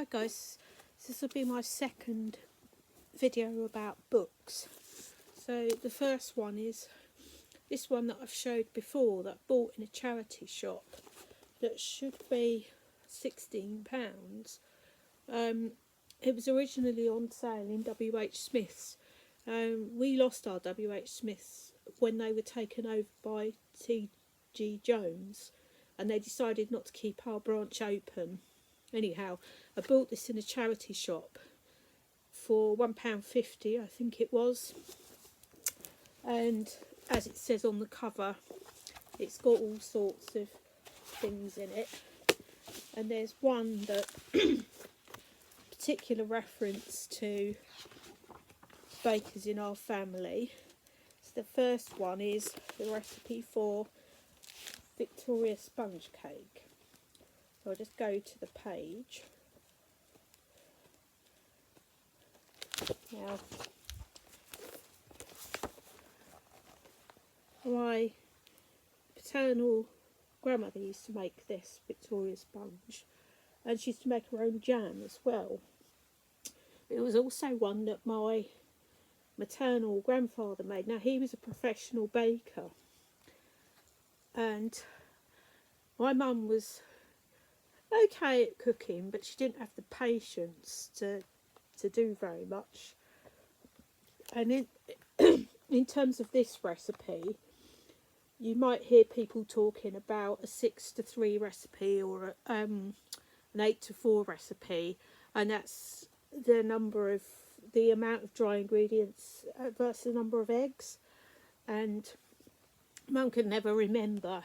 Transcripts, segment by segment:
Hi guys, this will be my second video about books. So the first one is this one that I've showed before that I bought in a charity shop that should be £16. It was originally on sale in WH Smith's. We lost our WH Smith's when they were taken over by T.G. Jones, and they decided not to keep our branch open. Anyhow, I bought this in a charity shop for £1.50, I think it was. And as it says on the cover, it's got all sorts of things in it. And there's one that particular reference to bakers in our family. So the first one is the recipe for Victoria sponge cake. So I'll just go to the page. Now, my paternal grandmother used to make this Victoria sponge, and she used to make her own jam as well. It was also one that my maternal grandfather made. Now, he was a professional baker, and my mum was okay at cooking, but she didn't have the patience to do very much. And in terms of this recipe, you might hear people talking about a 6-3 recipe or an 8-4 recipe, and that's the amount of dry ingredients versus the number of eggs. And Mum could never remember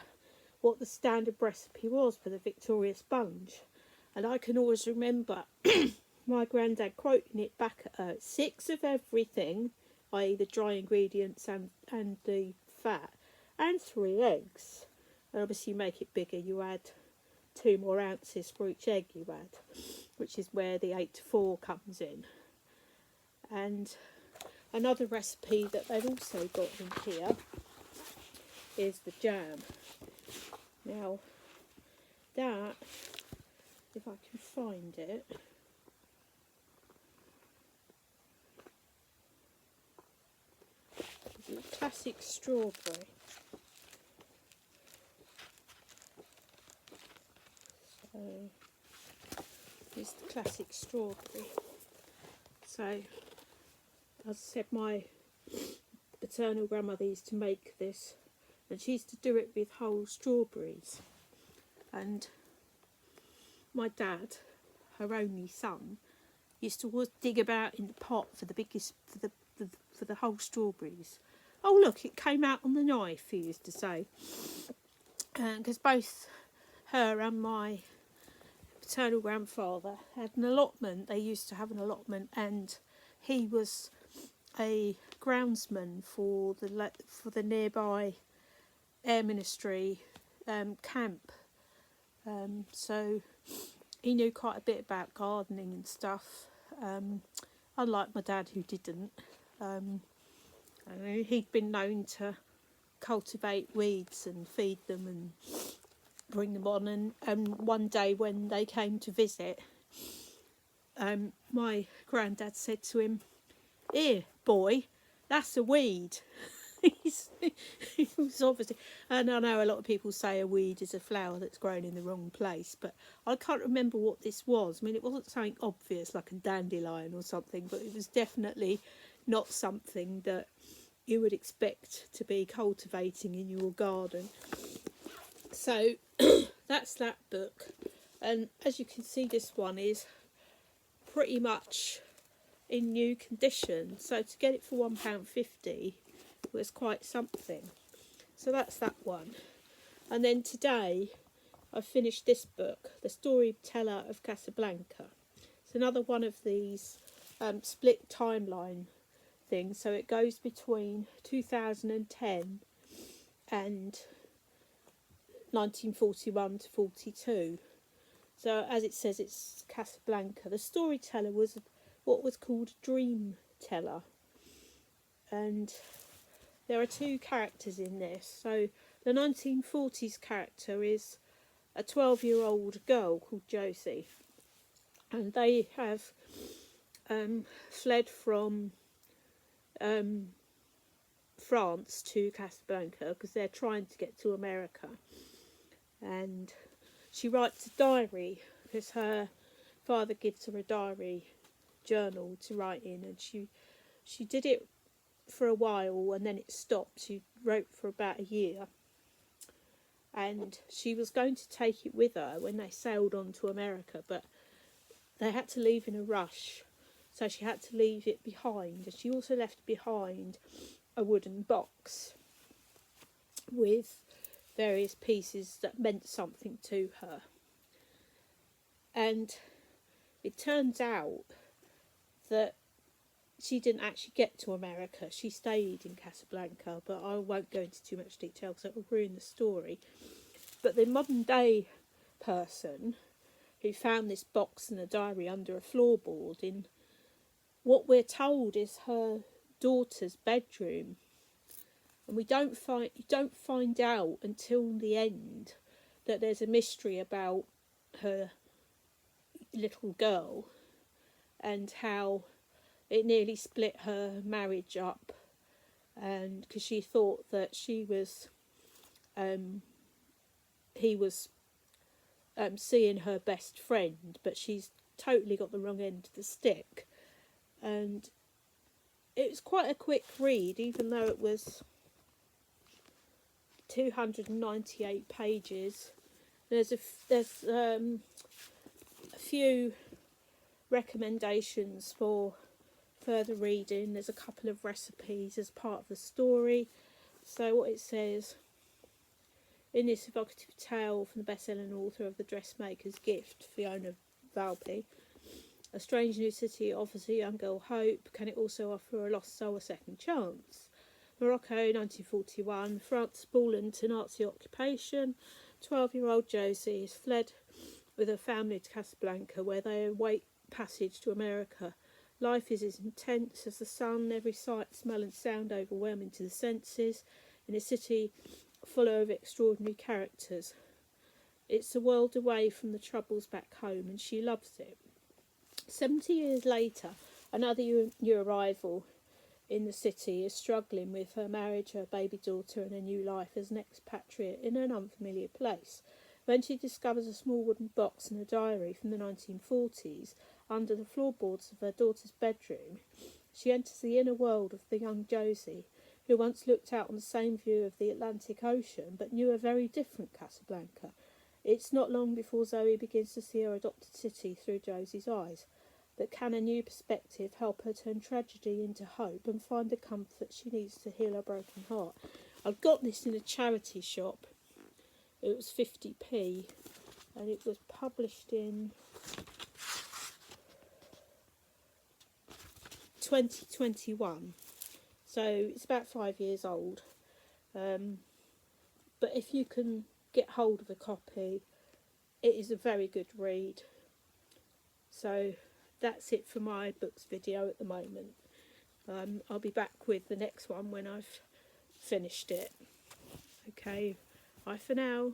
what the standard recipe was for the Victoria sponge, and I can always remember my granddad quoting it back at her: 6 of everything, i.e. the dry ingredients and the fat, and 3 eggs. And obviously you make it bigger, you add 2 more ounces for each egg you add, which is where the 8-4 comes in. And another recipe that they've also got in here is the jam. Now that, if I can find it, is a classic strawberry. So it's the classic strawberry. So as I said, my paternal grandmother used to make this, and she used to do it with whole strawberries. And my dad, her only son, used to always dig about in the pot for the biggest, for the whole strawberries. Oh look, it came out on the knife, he used to say. Because both her and my paternal grandfather had an allotment. They used to have an allotment, and he was a groundsman for the nearby Air Ministry camp. So he knew quite a bit about gardening and stuff, unlike my dad, who didn't. He'd been known to cultivate weeds and feed them and bring them on, and one day when they came to visit, my granddad said to him, "Here, boy, that's a weed." He was obviously, and I know a lot of people say a weed is a flower that's grown in the wrong place, but I can't remember what this was. I mean, it wasn't something obvious like a dandelion or something, but it was definitely not something that you would expect to be cultivating in your garden. So that's that book, and as you can see, this one is pretty much in new condition, so to get it for £1.50 was quite something. So that's that one. And then today I finished this book, The Storyteller of Casablanca. It's another one of these split timeline things, so it goes between 2010 and 1941 to 42. So as it says, it's Casablanca. The storyteller was what was called a dream teller, and there are 2 characters in this. So the 1940s character is a 12-year-old girl called Josie, and they have fled from France to Casablanca because they're trying to get to America. And she writes a diary because her father gives her a diary journal to write in, and she did it for a while and then it stopped. She wrote for about a year, and she was going to take it with her when they sailed on to America, but they had to leave in a rush, so she had to leave it behind. And she also left behind a wooden box with various pieces that meant something to her. And it turns out that she didn't actually get to America. She stayed in Casablanca, but I won't go into too much detail because it will ruin the story. But the modern day person who found this box and a diary under a floorboard in what we're told is her daughter's bedroom, and you don't find out until the end that there's a mystery about her little girl and how it nearly split her marriage up, and because she thought that he was seeing her best friend, but she's totally got the wrong end of the stick. And it was quite a quick read, even though it was 298 pages. There's a few recommendations for further reading. There's a couple of recipes as part of the story. So what it says: in this evocative tale from the best-selling author of The Dressmaker's Gift, Fiona Valby, a strange new city offers a young girl hope. Can it also offer a lost soul a second chance? Morocco, 1941. France fallen to Nazi occupation. 12-year-old Josie has fled with her family to Casablanca, where they await passage to America. Life is as intense as the sun, every sight, smell and sound overwhelming to the senses, in a city full of extraordinary characters. It's a world away from the troubles back home, and she loves it. 70 years later, another new arrival in the city is struggling with her marriage, her baby daughter, and a new life as an expatriate in an unfamiliar place. When she discovers a small wooden box and a diary from the 1940s under the floorboards of her daughter's bedroom, she enters the inner world of the young Josie, who once looked out on the same view of the Atlantic Ocean but knew a very different Casablanca. It's not long before Zoe begins to see her adopted city through Josie's eyes. But can a new perspective help her turn tragedy into hope and find the comfort she needs to heal her broken heart? I got this in a charity shop. It was 50p, and it was published in 2021. So it's about 5 years old. But if you can get hold of a copy, it is a very good read. So that's it for my books video at the moment. I'll be back with the next one when I've finished it. Okay, bye for now.